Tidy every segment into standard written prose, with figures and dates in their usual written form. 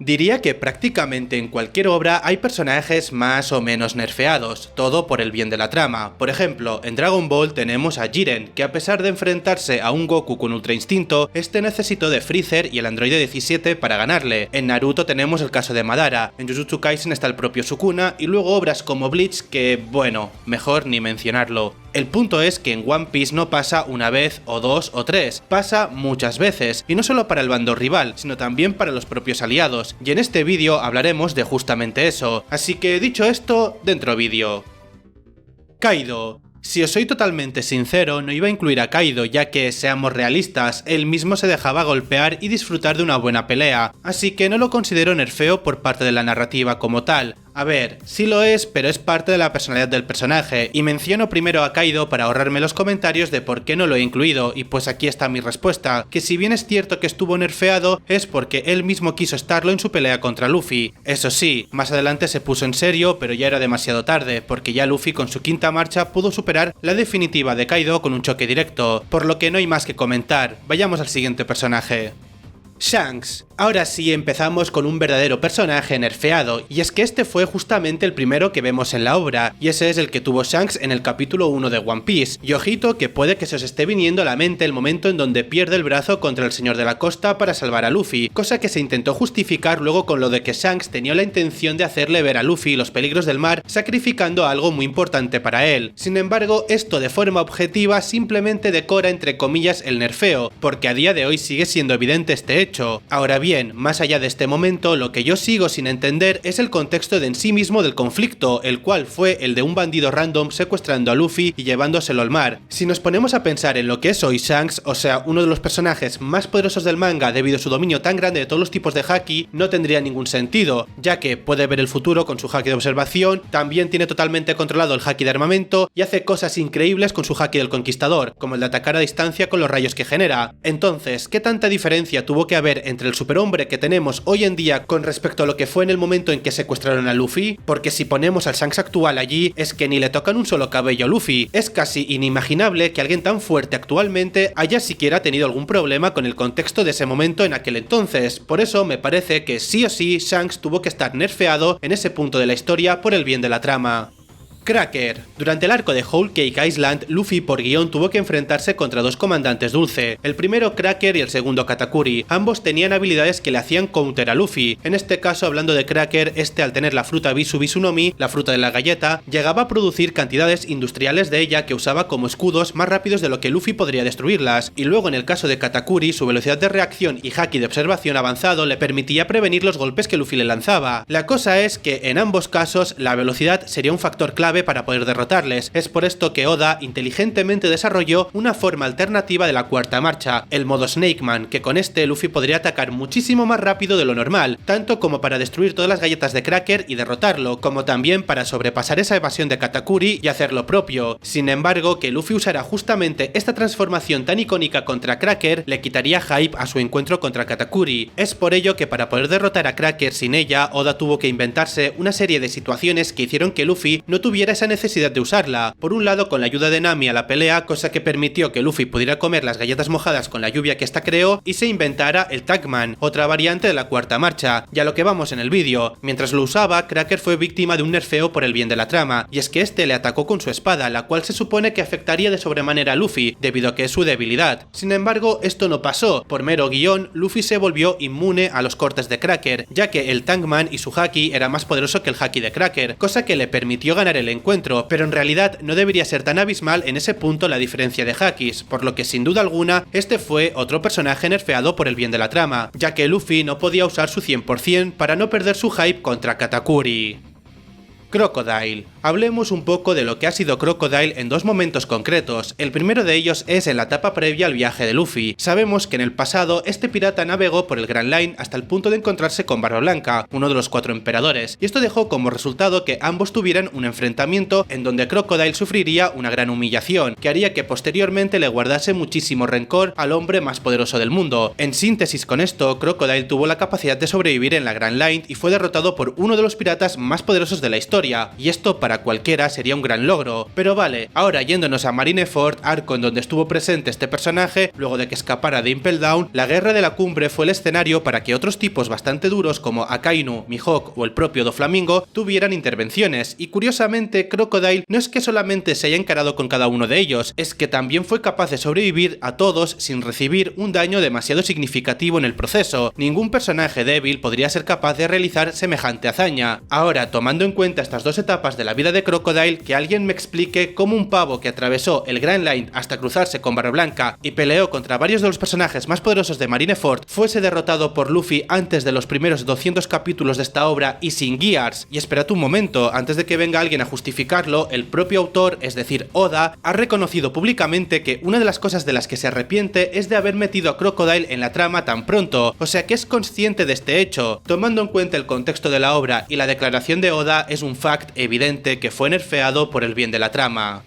Diría que prácticamente en cualquier obra hay personajes más o menos nerfeados, todo por el bien de la trama. Por ejemplo, en Dragon Ball tenemos a Jiren, que a pesar de enfrentarse a un Goku con Ultra Instinto, este necesitó de Freezer y el androide 17 para ganarle. En Naruto tenemos el caso de Madara, en Jujutsu Kaisen está el propio Sukuna, y luego obras como Bleach que, bueno, mejor ni mencionarlo. El punto es que en One Piece no pasa una vez o dos o tres, pasa muchas veces, y no solo para el bando rival, sino también para los propios aliados, y en este vídeo hablaremos de justamente eso, así que dicho esto, dentro vídeo. Kaido. Si os soy totalmente sincero, no iba a incluir a Kaido, ya que, seamos realistas, él mismo se dejaba golpear y disfrutar de una buena pelea, así que no lo considero nerfeo por parte de la narrativa como tal. A ver, sí lo es, pero es parte de la personalidad del personaje, y menciono primero a Kaido para ahorrarme los comentarios de por qué no lo he incluido, y pues aquí está mi respuesta, que si bien es cierto que estuvo nerfeado, es porque él mismo quiso estarlo en su pelea contra Luffy. Eso sí, más adelante se puso en serio, pero ya era demasiado tarde, porque ya Luffy con su quinta marcha pudo superar la definitiva de Kaido con un choque directo, por lo que no hay más que comentar. Vayamos al siguiente personaje. Shanks. Ahora sí empezamos con un verdadero personaje nerfeado, y es que este fue justamente el primero que vemos en la obra, y ese es el que tuvo Shanks en el capítulo 1 de One Piece, y ojito que puede que se os esté viniendo a la mente el momento en donde pierde el brazo contra el Señor de la Costa para salvar a Luffy, cosa que se intentó justificar luego con lo de que Shanks tenía la intención de hacerle ver a Luffy los peligros del mar sacrificando algo muy importante para él. Sin embargo, esto de forma objetiva simplemente decora entre comillas el nerfeo, porque a día de hoy sigue siendo evidente este hecho. Ahora bien, más allá de este momento, lo que yo sigo sin entender es el contexto de en sí mismo del conflicto, el cual fue el de un bandido random secuestrando a Luffy y llevándoselo al mar. Si nos ponemos a pensar en lo que es hoy Shanks, o sea, uno de los personajes más poderosos del manga debido a su dominio tan grande de todos los tipos de haki, no tendría ningún sentido, ya que puede ver el futuro con su haki de observación, también tiene totalmente controlado el haki de armamento y hace cosas increíbles con su haki del conquistador, como el de atacar a distancia con los rayos que genera. Entonces, ¿qué tanta diferencia tuvo que haber entre el superhombre que tenemos hoy en día con respecto a lo que fue en el momento en que secuestraron a Luffy? Porque si ponemos al Shanks actual allí, es que ni le tocan un solo cabello a Luffy. Es casi inimaginable que alguien tan fuerte actualmente haya siquiera tenido algún problema con el contexto de ese momento en aquel entonces. Por eso me parece que sí o sí Shanks tuvo que estar nerfeado en ese punto de la historia por el bien de la trama. Cracker. Durante el arco de Whole Cake Island, Luffy por guión tuvo que enfrentarse contra dos comandantes dulce, el primero Cracker y el segundo Katakuri. Ambos tenían habilidades que le hacían counter a Luffy. En este caso, hablando de Cracker, este al tener la fruta Bisu Bisu no Mi, la fruta de la galleta, llegaba a producir cantidades industriales de ella que usaba como escudos más rápidos de lo que Luffy podría destruirlas, y luego en el caso de Katakuri, su velocidad de reacción y haki de observación avanzado le permitía prevenir los golpes que Luffy le lanzaba. La cosa es que en ambos casos la velocidad sería un factor clave para poder derrotarles. Es por esto que Oda inteligentemente desarrolló una forma alternativa de la cuarta marcha, el modo Snake Man, que con este Luffy podría atacar muchísimo más rápido de lo normal, tanto como para destruir todas las galletas de Cracker y derrotarlo, como también para sobrepasar esa evasión de Katakuri y hacer lo propio. Sin embargo, que Luffy usara justamente esta transformación tan icónica contra Cracker le quitaría hype a su encuentro contra Katakuri. Es por ello que para poder derrotar a Cracker sin ella, Oda tuvo que inventarse una serie de situaciones que hicieron que Luffy no tuviera esa necesidad de usarla. Por un lado, con la ayuda de Nami a la pelea, cosa que permitió que Luffy pudiera comer las galletas mojadas con la lluvia que ésta creó y se inventara el Tagman, otra variante de la cuarta marcha. Ya lo que vamos en el vídeo. Mientras lo usaba, Cracker fue víctima de un nerfeo por el bien de la trama, y es que este le atacó con su espada, la cual se supone que afectaría de sobremanera a Luffy, debido a que es su debilidad. Sin embargo, esto no pasó. Por mero guión, Luffy se volvió inmune a los cortes de Cracker, ya que el Tagman y su haki era más poderoso que el haki de Cracker, cosa que le permitió ganar el encuentro, pero en realidad no debería ser tan abismal en ese punto la diferencia de hakis, por lo que sin duda alguna este fue otro personaje nerfeado por el bien de la trama, ya que Luffy no podía usar su 100% para no perder su hype contra Katakuri. Crocodile. Hablemos un poco de lo que ha sido Crocodile en dos momentos concretos. El primero de ellos es en la etapa previa al viaje de Luffy. Sabemos que en el pasado este pirata navegó por el Grand Line hasta el punto de encontrarse con Barba Blanca, uno de los 4 emperadores, y esto dejó como resultado que ambos tuvieran un enfrentamiento en donde Crocodile sufriría una gran humillación, que haría que posteriormente le guardase muchísimo rencor al hombre más poderoso del mundo. En síntesis con esto, Crocodile tuvo la capacidad de sobrevivir en la Grand Line y fue derrotado por uno de los piratas más poderosos de la historia, historia, y esto para cualquiera sería un gran logro. Pero vale, ahora yéndonos a Marineford, arco en donde estuvo presente este personaje, luego de que escapara de Impel Down, la Guerra de la Cumbre fue el escenario para que otros tipos bastante duros como Akainu, Mihawk o el propio Doflamingo tuvieran intervenciones, y curiosamente Crocodile no es que solamente se haya encarado con cada uno de ellos, es que también fue capaz de sobrevivir a todos sin recibir un daño demasiado significativo en el proceso. Ningún personaje débil podría ser capaz de realizar semejante hazaña. Ahora, tomando en cuenta estas dos etapas de la vida de Crocodile, que alguien me explique cómo un pavo que atravesó el Grand Line hasta cruzarse con Barba Blanca y peleó contra varios de los personajes más poderosos de Marineford fuese derrotado por Luffy antes de los primeros 200 capítulos de esta obra y sin Gears. Y espérate un momento, antes de que venga alguien a justificarlo, el propio autor, es decir Oda, ha reconocido públicamente que una de las cosas de las que se arrepiente es de haber metido a Crocodile en la trama tan pronto, o sea que es consciente de este hecho. Tomando en cuenta el contexto de la obra y la declaración de Oda, es un fact evidente que fue nerfeado por el bien de la trama.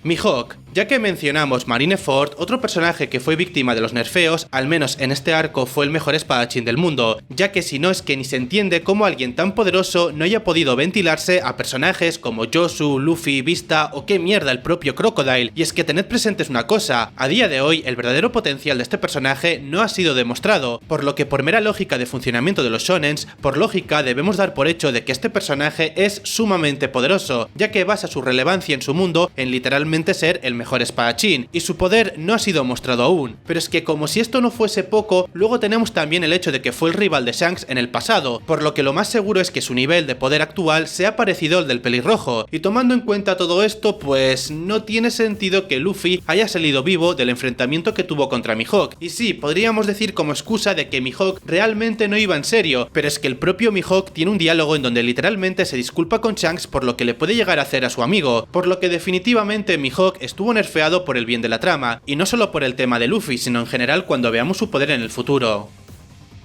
Mihawk. Ya que mencionamos Marineford, otro personaje que fue víctima de los nerfeos, al menos en este arco, fue el mejor espadachín del mundo, ya que si no es que ni se entiende cómo alguien tan poderoso no haya podido ventilarse a personajes como Yosu, Luffy, Vista o qué mierda el propio Crocodile. Y es que tened presentes una cosa, a día de hoy el verdadero potencial de este personaje no ha sido demostrado, por lo que por mera lógica de funcionamiento de los shonens, por lógica debemos dar por hecho de que este personaje es sumamente poderoso, ya que basa su relevancia en su mundo en literalmente ser el mejor espadachín, y su poder no ha sido mostrado aún. Pero es que como si esto no fuese poco, luego tenemos también el hecho de que fue el rival de Shanks en el pasado, por lo que lo más seguro es que su nivel de poder actual sea parecido al del pelirrojo, y tomando en cuenta todo esto, pues no tiene sentido que Luffy haya salido vivo del enfrentamiento que tuvo contra Mihawk. Y sí, podríamos decir como excusa de que Mihawk realmente no iba en serio, pero es que el propio Mihawk tiene un diálogo en donde literalmente se disculpa con Shanks por lo que le puede llegar a hacer a su amigo, por lo que definitivamente Mihawk estuvo nerfeado por el bien de la trama, y no solo por el tema de Luffy, sino en general cuando veamos su poder en el futuro.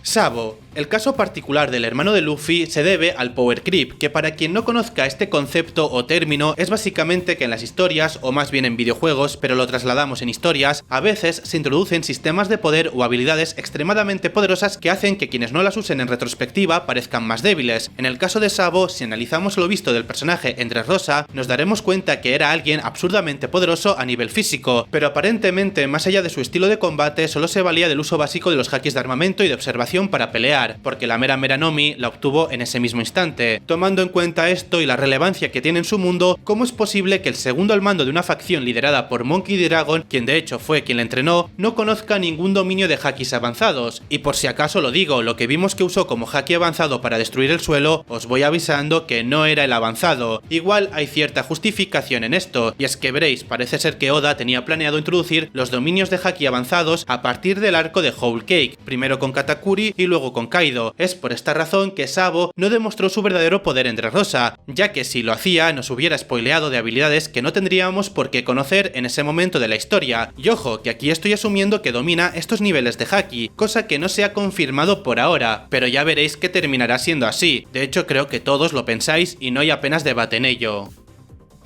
Sabo. El caso particular del hermano de Luffy se debe al Power Creep, que para quien no conozca este concepto o término es básicamente que en las historias, o más bien en videojuegos, pero lo trasladamos en historias, a veces se introducen sistemas de poder o habilidades extremadamente poderosas que hacen que quienes no las usen en retrospectiva parezcan más débiles. En el caso de Sabo, si analizamos lo visto del personaje en Dressrosa, nos daremos cuenta que era alguien absurdamente poderoso a nivel físico, pero aparentemente más allá de su estilo de combate solo se valía del uso básico de los hakis de armamento y de observación para pelear, porque la mera Nomi la obtuvo en ese mismo instante. Tomando en cuenta esto y la relevancia que tiene en su mundo, ¿cómo es posible que el segundo al mando de una facción liderada por Monkey D. Dragon, quien de hecho fue quien le entrenó, no conozca ningún dominio de hakis avanzados? Y por si acaso lo digo, lo que vimos que usó como haki avanzado para destruir el suelo, os voy avisando que no era el avanzado. Igual hay cierta justificación en esto, y es que veréis, parece ser que Oda tenía planeado introducir los dominios de haki avanzados a partir del arco de Whole Cake, primero con Katakuri y luego con Kaido. Es por esta razón que Sabo no demostró su verdadero poder en Dressrosa, ya que si lo hacía nos hubiera spoileado de habilidades que no tendríamos por qué conocer en ese momento de la historia. Y ojo, que aquí estoy asumiendo que domina estos niveles de haki, cosa que no se ha confirmado por ahora, pero ya veréis que terminará siendo así. De hecho creo que todos lo pensáis y no hay apenas debate en ello.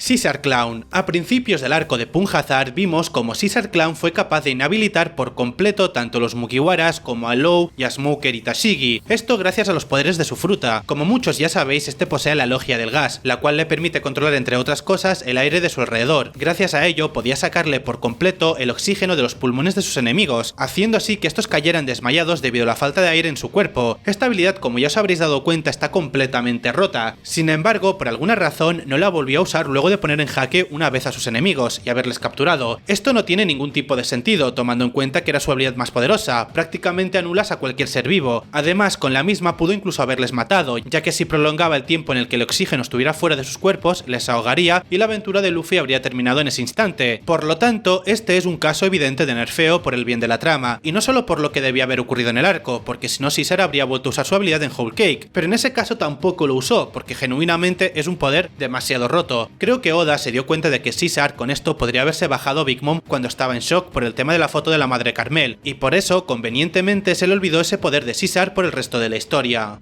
Caesar Clown. A principios del arco de Punjazar vimos como Caesar Clown fue capaz de inhabilitar por completo tanto los Mugiwaras como a Law y a Smoker y Tashigi, esto gracias a los poderes de su fruta. Como muchos ya sabéis, este posee la logia del gas, la cual le permite controlar entre otras cosas el aire de su alrededor. Gracias a ello podía sacarle por completo el oxígeno de los pulmones de sus enemigos, haciendo así que estos cayeran desmayados debido a la falta de aire en su cuerpo. Esta habilidad, como ya os habréis dado cuenta, está completamente rota. Sin embargo, por alguna razón no la volvió a usar luego de poner en jaque una vez a sus enemigos y haberles capturado. Esto no tiene ningún tipo de sentido, tomando en cuenta que era su habilidad más poderosa, prácticamente anulas a cualquier ser vivo. Además, con la misma pudo incluso haberles matado, ya que si prolongaba el tiempo en el que el oxígeno estuviera fuera de sus cuerpos, les ahogaría y la aventura de Luffy habría terminado en ese instante. Por lo tanto, este es un caso evidente de nerfeo por el bien de la trama, y no solo por lo que debía haber ocurrido en el arco, porque si no Caesar habría vuelto a usar su habilidad en Whole Cake, pero en ese caso tampoco lo usó, porque genuinamente es un poder demasiado roto. Creo que Oda se dio cuenta de que Caesar con esto podría haberse bajado Big Mom cuando estaba en shock por el tema de la foto de la madre Carmel, y por eso convenientemente se le olvidó ese poder de Caesar por el resto de la historia.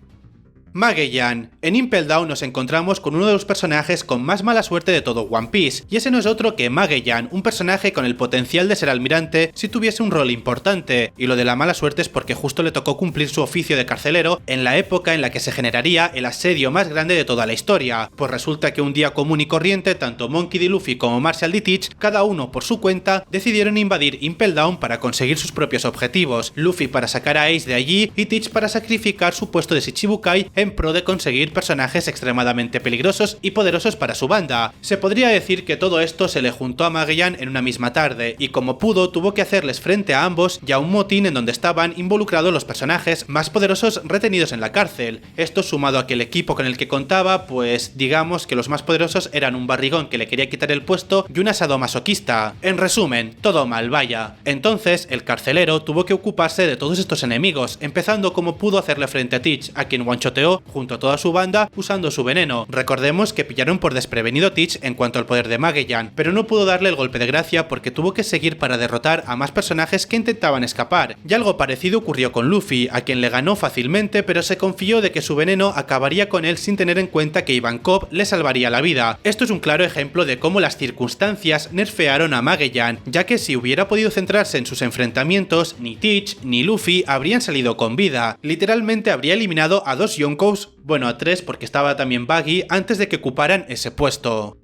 Magellan. En Impel Down nos encontramos con uno de los personajes con más mala suerte de todo One Piece, y ese no es otro que Magellan, un personaje con el potencial de ser almirante si tuviese un rol importante, y lo de la mala suerte es porque justo le tocó cumplir su oficio de carcelero en la época en la que se generaría el asedio más grande de toda la historia, pues resulta que un día común y corriente tanto Monkey D. Luffy como Marshall D. Teach, cada uno por su cuenta, decidieron invadir Impel Down para conseguir sus propios objetivos, Luffy para sacar a Ace de allí y Teach para sacrificar su puesto de Shichibukai en pro de conseguir personajes extremadamente peligrosos y poderosos para su banda. Se podría decir que todo esto se le juntó a Magellan en una misma tarde, y como pudo tuvo que hacerles frente a ambos y a un motín en donde estaban involucrados los personajes más poderosos retenidos en la cárcel. Esto sumado a que el equipo con el que contaba, pues digamos que los más poderosos eran un barrigón que le quería quitar el puesto y un sadomasoquista. En resumen, todo mal, vaya. Entonces el carcelero tuvo que ocuparse de todos estos enemigos, empezando como pudo a hacerle frente a Teach, a quien one-shoteó junto a toda su banda usando su veneno. Recordemos que pillaron por desprevenido Teach en cuanto al poder de Magellan, pero no pudo darle el golpe de gracia porque tuvo que seguir para derrotar a más personajes que intentaban escapar. Y algo parecido ocurrió con Luffy, a quien le ganó fácilmente, pero se confió de que su veneno acabaría con él sin tener en cuenta que Ivankov le salvaría la vida. Esto es un claro ejemplo de cómo las circunstancias nerfearon a Magellan, ya que si hubiera podido centrarse en sus enfrentamientos, ni Teach ni Luffy habrían salido con vida. Literalmente habría eliminado a dos Yonkous, bueno, a tres porque estaba también Buggy, antes de que ocuparan ese puesto.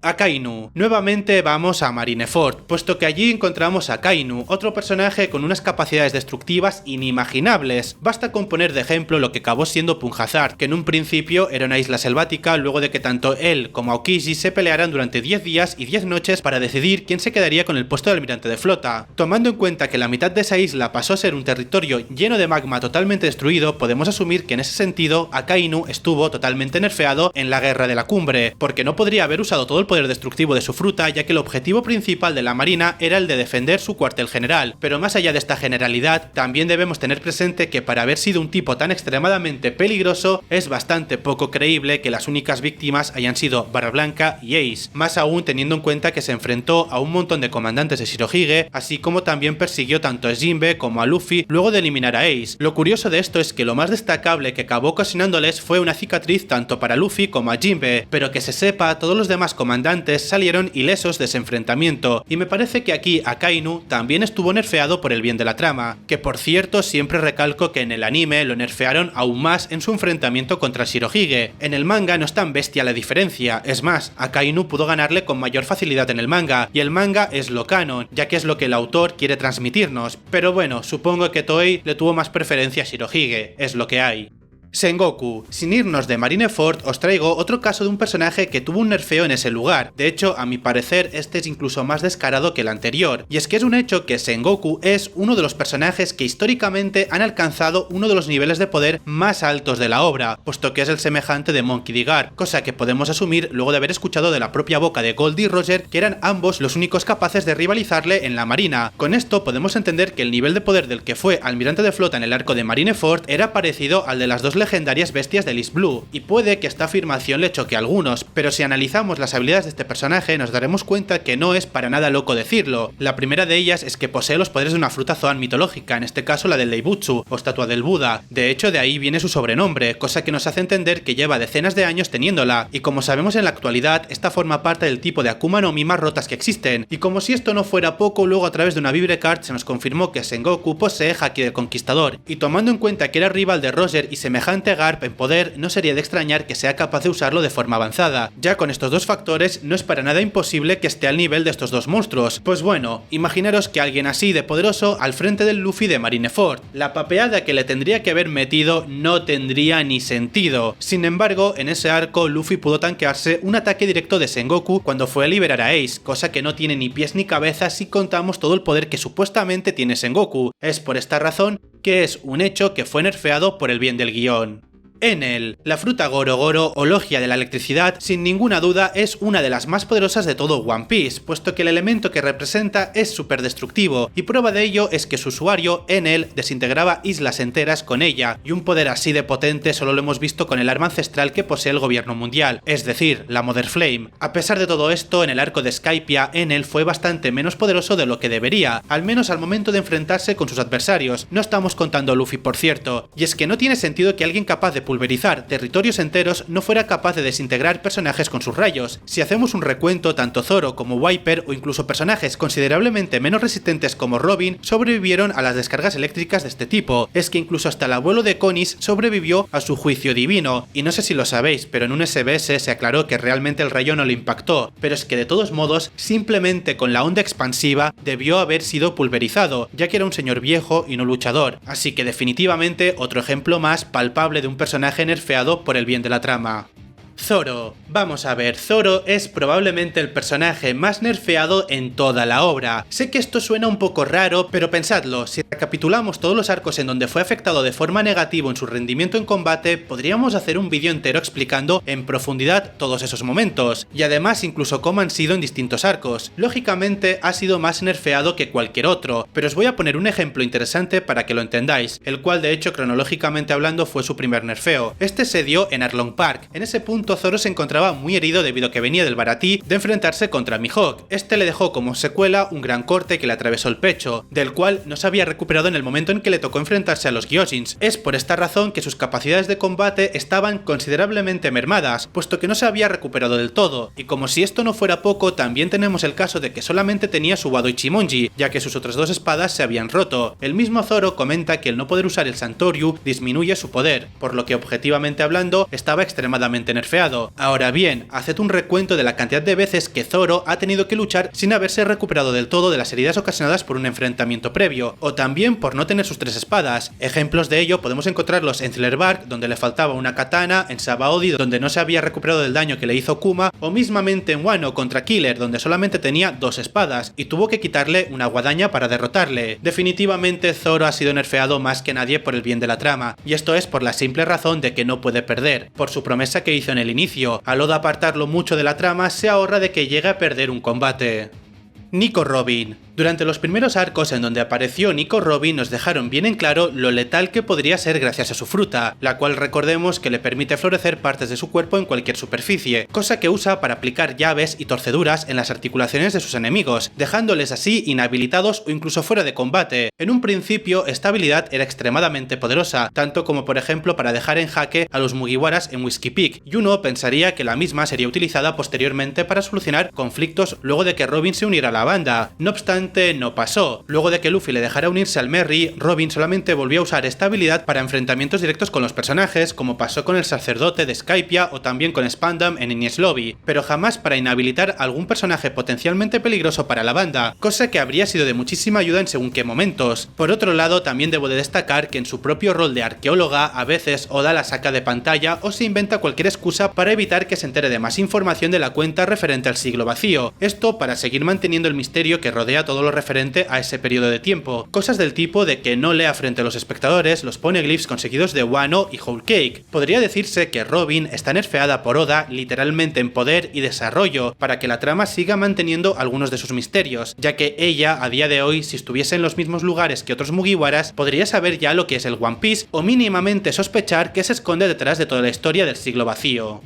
Akainu. Nuevamente vamos a Marineford, puesto que allí encontramos a Akainu, otro personaje con unas capacidades destructivas inimaginables. Basta con poner de ejemplo lo que acabó siendo Punjazard, que en un principio era una isla selvática luego de que tanto él como Aokiji se pelearan durante 10 días y 10 noches para decidir quién se quedaría con el puesto de almirante de flota. Tomando en cuenta que la mitad de esa isla pasó a ser un territorio lleno de magma totalmente destruido, podemos asumir que en ese sentido Akainu estuvo totalmente nerfeado en la guerra de la cumbre, porque no podría haber usado todo el poder destructivo de su fruta, ya que el objetivo principal de la marina era el de defender su cuartel general. Pero más allá de esta generalidad, también debemos tener presente que para haber sido un tipo tan extremadamente peligroso, es bastante poco creíble que las únicas víctimas hayan sido Barra Blanca y Ace, más aún teniendo en cuenta que se enfrentó a un montón de comandantes de Shirohige, así como también persiguió tanto a Jinbe como a Luffy luego de eliminar a Ace. Lo curioso de esto es que lo más destacable que acabó ocasionándoles fue una cicatriz tanto para Luffy como a Jinbe, pero que se sepa, todos los demás comandantes salieron ilesos de ese enfrentamiento, y me parece que aquí Akainu también estuvo nerfeado por el bien de la trama, que por cierto siempre recalco que en el anime lo nerfearon aún más en su enfrentamiento contra Shirohige. En el manga no es tan bestia la diferencia, es más, Akainu pudo ganarle con mayor facilidad en el manga, y el manga es lo canon, ya que es lo que el autor quiere transmitirnos, pero bueno, supongo que Toei le tuvo más preferencia a Shirohige, es lo que hay. Sengoku. Sin irnos de Marineford, os traigo otro caso de un personaje que tuvo un nerfeo en ese lugar. De hecho, a mi parecer, este es incluso más descarado que el anterior. Y es que es un hecho que Sengoku es uno de los personajes que históricamente han alcanzado uno de los niveles de poder más altos de la obra, puesto que es el semejante de Monkey D. Garp, cosa que podemos asumir luego de haber escuchado de la propia boca de Gold y Roger que eran ambos los únicos capaces de rivalizarle en la marina. Con esto podemos entender que el nivel de poder del que fue almirante de flota en el arco de Marineford era parecido al de las dos legendarias bestias de East Blue, y puede que esta afirmación le choque a algunos, pero si analizamos las habilidades de este personaje nos daremos cuenta que no es para nada loco decirlo. La primera de ellas es que posee los poderes de una fruta Zoan mitológica, en este caso la del Leibutsu, o estatua del Buda. De hecho, de ahí viene su sobrenombre, cosa que nos hace entender que lleva decenas de años teniéndola, y como sabemos en la actualidad, esta forma parte del tipo de Akuma no Mi más rotas que existen, y como si esto no fuera poco, luego a través de una Vibre Card se nos confirmó que Sengoku posee Haki del Conquistador, y tomando en cuenta que era rival de Roger y semejante a Garp en poder, no sería de extrañar que sea capaz de usarlo de forma avanzada. Ya con estos dos factores, no es para nada imposible que esté al nivel de estos dos monstruos. Pues bueno, imaginaros que alguien así de poderoso al frente del Luffy de Marineford. La papeada que le tendría que haber metido no tendría ni sentido. Sin embargo, en ese arco, Luffy pudo tanquearse un ataque directo de Sengoku cuando fue a liberar a Ace, cosa que no tiene ni pies ni cabeza si contamos todo el poder que supuestamente tiene Sengoku. Es por esta razón que es un hecho que fue nerfeado por el bien del guión. Enel. La fruta Goro Goro o logia de la electricidad, sin ninguna duda es una de las más poderosas de todo One Piece, puesto que el elemento que representa es súper destructivo, y prueba de ello es que su usuario, Enel, desintegraba islas enteras con ella, y un poder así de potente solo lo hemos visto con el arma ancestral que posee el gobierno mundial, es decir, la Mother Flame. A pesar de todo esto, en el arco de Skypiea, Enel fue bastante menos poderoso de lo que debería, al menos al momento de enfrentarse con sus adversarios. No estamos contando a Luffy, por cierto, y es que no tiene sentido que alguien capaz de pulverizar territorios enteros no fuera capaz de desintegrar personajes con sus rayos. Si hacemos un recuento, tanto Zoro como Viper o incluso personajes considerablemente menos resistentes como Robin sobrevivieron a las descargas eléctricas de este tipo. Es que incluso hasta el abuelo de Konis sobrevivió a su juicio divino, y no sé si lo sabéis, pero en un SBS se aclaró que realmente el rayo no le impactó, pero es que de todos modos, simplemente con la onda expansiva debió haber sido pulverizado, ya que era un señor viejo y no luchador, así que definitivamente otro ejemplo más palpable de un personaje nerfeado por el bien de la trama. Zoro. Vamos a ver, Zoro es probablemente el personaje más nerfeado en toda la obra. Sé que esto suena un poco raro, pero pensadlo, si recapitulamos todos los arcos en donde fue afectado de forma negativa en su rendimiento en combate, podríamos hacer un vídeo entero explicando en profundidad todos esos momentos, y además incluso cómo han sido en distintos arcos. Lógicamente ha sido más nerfeado que cualquier otro, pero os voy a poner un ejemplo interesante para que lo entendáis, el cual de hecho cronológicamente hablando fue su primer nerfeo. Este se dio en Arlong Park. En ese punto Zoro se encontraba muy herido debido a que venía del Baratie de enfrentarse contra Mihawk. Este le dejó como secuela un gran corte que le atravesó el pecho, del cual no se había recuperado en el momento en que le tocó enfrentarse a los Gyojins. Es por esta razón que sus capacidades de combate estaban considerablemente mermadas, puesto que no se había recuperado del todo, y como si esto no fuera poco, también tenemos el caso de que solamente tenía su Wado Ichimonji, ya que sus otras dos espadas se habían roto. El mismo Zoro comenta que el no poder usar el Santoryu disminuye su poder, por lo que objetivamente hablando estaba extremadamente nerfeado. Ahora bien, haced un recuento de la cantidad de veces que Zoro ha tenido que luchar sin haberse recuperado del todo de las heridas ocasionadas por un enfrentamiento previo, o también por no tener sus tres espadas. Ejemplos de ello podemos encontrarlos en Thriller Bark, donde le faltaba una katana, en Sabaody, donde no se había recuperado del daño que le hizo Kuma, o mismamente en Wano contra Killer, donde solamente tenía dos espadas, y tuvo que quitarle una guadaña para derrotarle. Definitivamente Zoro ha sido nerfeado más que nadie por el bien de la trama, y esto es por la simple razón de que no puede perder, por su promesa que hizo en el inicio. A lo de apartarlo mucho de la trama, se ahorra de que llegue a perder un combate. Nico Robin. Durante los primeros arcos en donde apareció Nico Robin nos dejaron bien en claro lo letal que podría ser gracias a su fruta, la cual recordemos que le permite florecer partes de su cuerpo en cualquier superficie, cosa que usa para aplicar llaves y torceduras en las articulaciones de sus enemigos, dejándoles así inhabilitados o incluso fuera de combate. En un principio esta habilidad era extremadamente poderosa, tanto como por ejemplo para dejar en jaque a los Mugiwaras en Whiskey Peak, y uno pensaría que la misma sería utilizada posteriormente para solucionar conflictos luego de que Robin se uniera a la banda. No obstante, no pasó. Luego de que Luffy le dejara unirse al Merry, Robin solamente volvió a usar esta habilidad para enfrentamientos directos con los personajes, como pasó con el sacerdote de Skypiea o también con Spandam en Enies Lobby, pero jamás para inhabilitar a algún personaje potencialmente peligroso para la banda, cosa que habría sido de muchísima ayuda en según qué momentos. Por otro lado, también debo de destacar que en su propio rol de arqueóloga, a veces Oda la saca de pantalla o se inventa cualquier excusa para evitar que se entere de más información de la cuenta referente al siglo vacío, esto para seguir manteniendo el misterio que rodea todo lo referente a ese periodo de tiempo. Cosas del tipo de que no lea frente a los espectadores los poneglyphs conseguidos de Wano y Whole Cake. Podría decirse que Robin está nerfeada por Oda literalmente en poder y desarrollo, para que la trama siga manteniendo algunos de sus misterios, ya que ella, a día de hoy, si estuviese en los mismos lugares que otros Mugiwaras, podría saber ya lo que es el One Piece, o mínimamente sospechar que se esconde detrás de toda la historia del siglo vacío.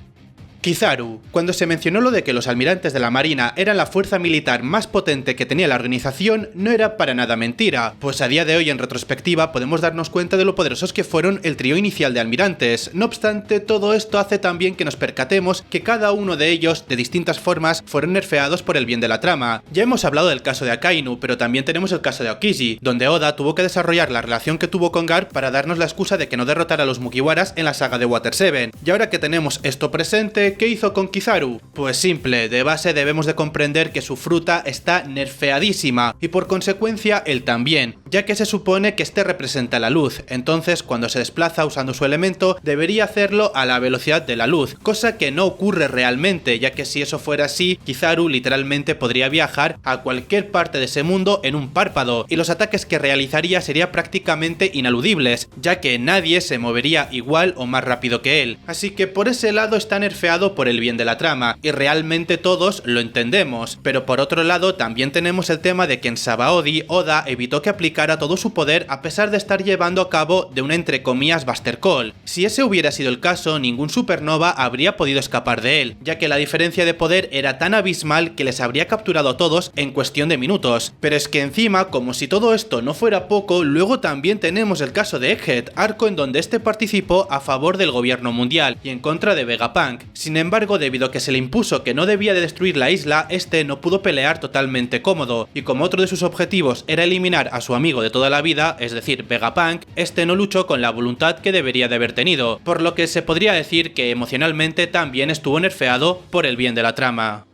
Kizaru. Cuando se mencionó lo de que los almirantes de la Marina eran la fuerza militar más potente que tenía la organización, no era para nada mentira, pues a día de hoy en retrospectiva podemos darnos cuenta de lo poderosos que fueron el trío inicial de almirantes. No obstante, todo esto hace también que nos percatemos que cada uno de ellos, de distintas formas, fueron nerfeados por el bien de la trama. Ya hemos hablado del caso de Akainu, pero también tenemos el caso de Aokiji, donde Oda tuvo que desarrollar la relación que tuvo con Garp para darnos la excusa de que no derrotara a los Mugiwaras en la saga de Water 7. Y ahora que tenemos esto presente, ¿qué hizo con Kizaru? Pues simple, de base debemos de comprender que su fruta está nerfeadísima y por consecuencia él también, ya que se supone que este representa la luz, entonces cuando se desplaza usando su elemento debería hacerlo a la velocidad de la luz, cosa que no ocurre realmente, ya que si eso fuera así, Kizaru literalmente podría viajar a cualquier parte de ese mundo en un párpado y los ataques que realizaría serían prácticamente inaludibles, ya que nadie se movería igual o más rápido que él, así que por ese lado está nerfeado nerfeado por el bien de la trama, y realmente todos lo entendemos, pero por otro lado también tenemos el tema de que en Sabaody, Oda evitó que aplicara todo su poder a pesar de estar llevando a cabo de una entre comillas Buster Call. Si ese hubiera sido el caso, ningún supernova habría podido escapar de él, ya que la diferencia de poder era tan abismal que les habría capturado a todos en cuestión de minutos. Pero es que encima, como si todo esto no fuera poco, luego también tenemos el caso de Egghead, arco en donde este participó a favor del gobierno mundial y en contra de Vegapunk. Sin embargo, debido a que se le impuso que no debía de destruir la isla, este no pudo pelear totalmente cómodo, y como otro de sus objetivos era eliminar a su amigo de toda la vida, es decir, Vegapunk, este no luchó con la voluntad que debería de haber tenido, por lo que se podría decir que emocionalmente también estuvo nerfeado por el bien de la trama.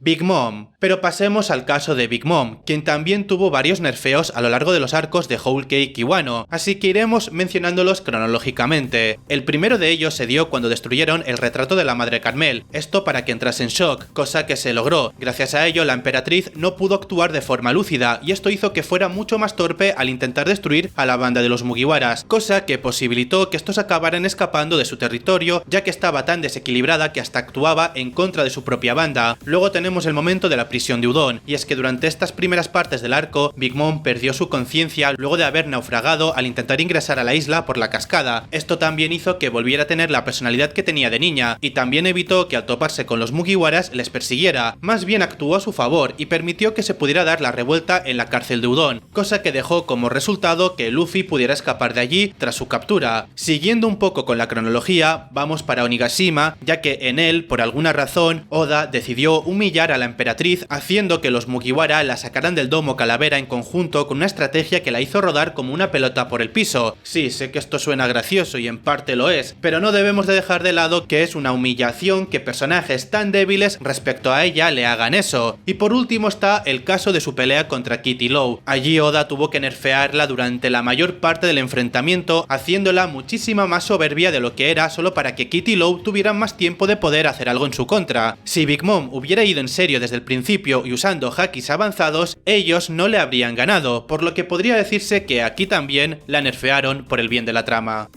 Big Mom. Pero pasemos al caso de Big Mom, quien también tuvo varios nerfeos a lo largo de los arcos de Whole Cake y Wano, así que iremos mencionándolos cronológicamente. El primero de ellos se dio cuando destruyeron el retrato de la Madre Carmel, esto para que entrase en shock, cosa que se logró. Gracias a ello la emperatriz no pudo actuar de forma lúcida, y esto hizo que fuera mucho más torpe al intentar destruir a la banda de los Mugiwaras, cosa que posibilitó que estos acabaran escapando de su territorio, ya que estaba tan desequilibrada que hasta actuaba en contra de su propia banda. Luego tenemos el momento de la prisión de Udon, y es que durante estas primeras partes del arco, Big Mom perdió su conciencia luego de haber naufragado al intentar ingresar a la isla por la cascada. Esto también hizo que volviera a tener la personalidad que tenía de niña, y también evitó que al toparse con los Mugiwaras les persiguiera, más bien actuó a su favor y permitió que se pudiera dar la revuelta en la cárcel de Udon, cosa que dejó como resultado que Luffy pudiera escapar de allí tras su captura. Siguiendo un poco con la cronología, vamos para Onigashima, ya que en él, por alguna razón, Oda decidió humillar a la emperatriz, haciendo que los Mugiwara la sacaran del domo calavera en conjunto con una estrategia que la hizo rodar como una pelota por el piso. Sí, sé que esto suena gracioso y en parte lo es, pero no debemos de dejar de lado que es una humillación que personajes tan débiles respecto a ella le hagan eso. Y por último está el caso de su pelea contra Kitty Law. Allí Oda tuvo que nerfearla durante la mayor parte del enfrentamiento, haciéndola muchísima más soberbia de lo que era solo para que Kitty Law tuviera más tiempo de poder hacer algo en su contra. Si Big Mom hubiera ido en serio desde el principio y usando hakis avanzados, ellos no le habrían ganado, por lo que podría decirse que aquí también la nerfearon por el bien de la trama.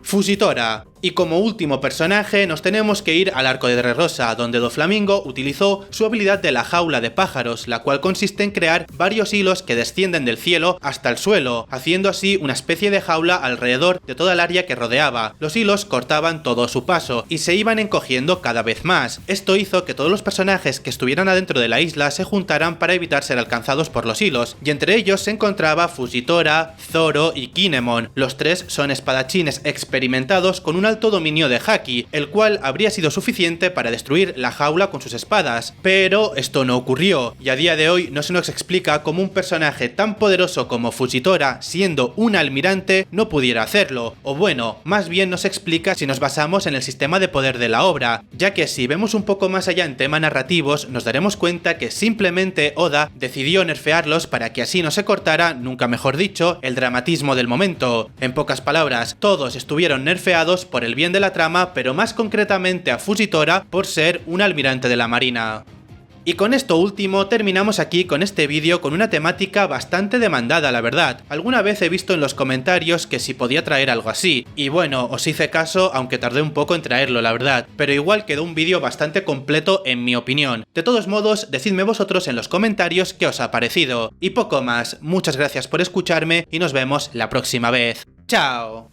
Fujitora. Y como último personaje nos tenemos que ir al arco de Dressrosa, donde Doflamingo utilizó su habilidad de la jaula de pájaros, la cual consiste en crear varios hilos que descienden del cielo hasta el suelo, haciendo así una especie de jaula alrededor de toda el área que rodeaba. Los hilos cortaban todo su paso y se iban encogiendo cada vez más. Esto hizo que todos los personajes que estuvieran adentro de la isla se juntaran para evitar ser alcanzados por los hilos, y entre ellos se encontraba Fujitora, Zoro y Kinemon. Los tres son espadachines experimentados con un alto dominio de haki, el cual habría sido suficiente para destruir la jaula con sus espadas, pero esto no ocurrió, y a día de hoy no se nos explica cómo un personaje tan poderoso como Fujitora, siendo un almirante, no pudiera hacerlo, o bueno, más bien nos explica si nos basamos en el sistema de poder de la obra, ya que si vemos un poco más allá en temas narrativos, nos daremos cuenta que simplemente Oda decidió nerfearlos para que así no se cortara, nunca mejor dicho, el dramatismo del momento. En pocas palabras, todos estuvieron nerfeados por el bien de la trama, pero más concretamente a Fujitora por ser un almirante de la marina. Y con esto último terminamos aquí con este vídeo con una temática bastante demandada, la verdad. Alguna vez he visto en los comentarios que si podía traer algo así, y bueno, os hice caso aunque tardé un poco en traerlo, la verdad, pero igual quedó un vídeo bastante completo en mi opinión. De todos modos, decidme vosotros en los comentarios qué os ha parecido. Y poco más, muchas gracias por escucharme y nos vemos la próxima vez. ¡Chao!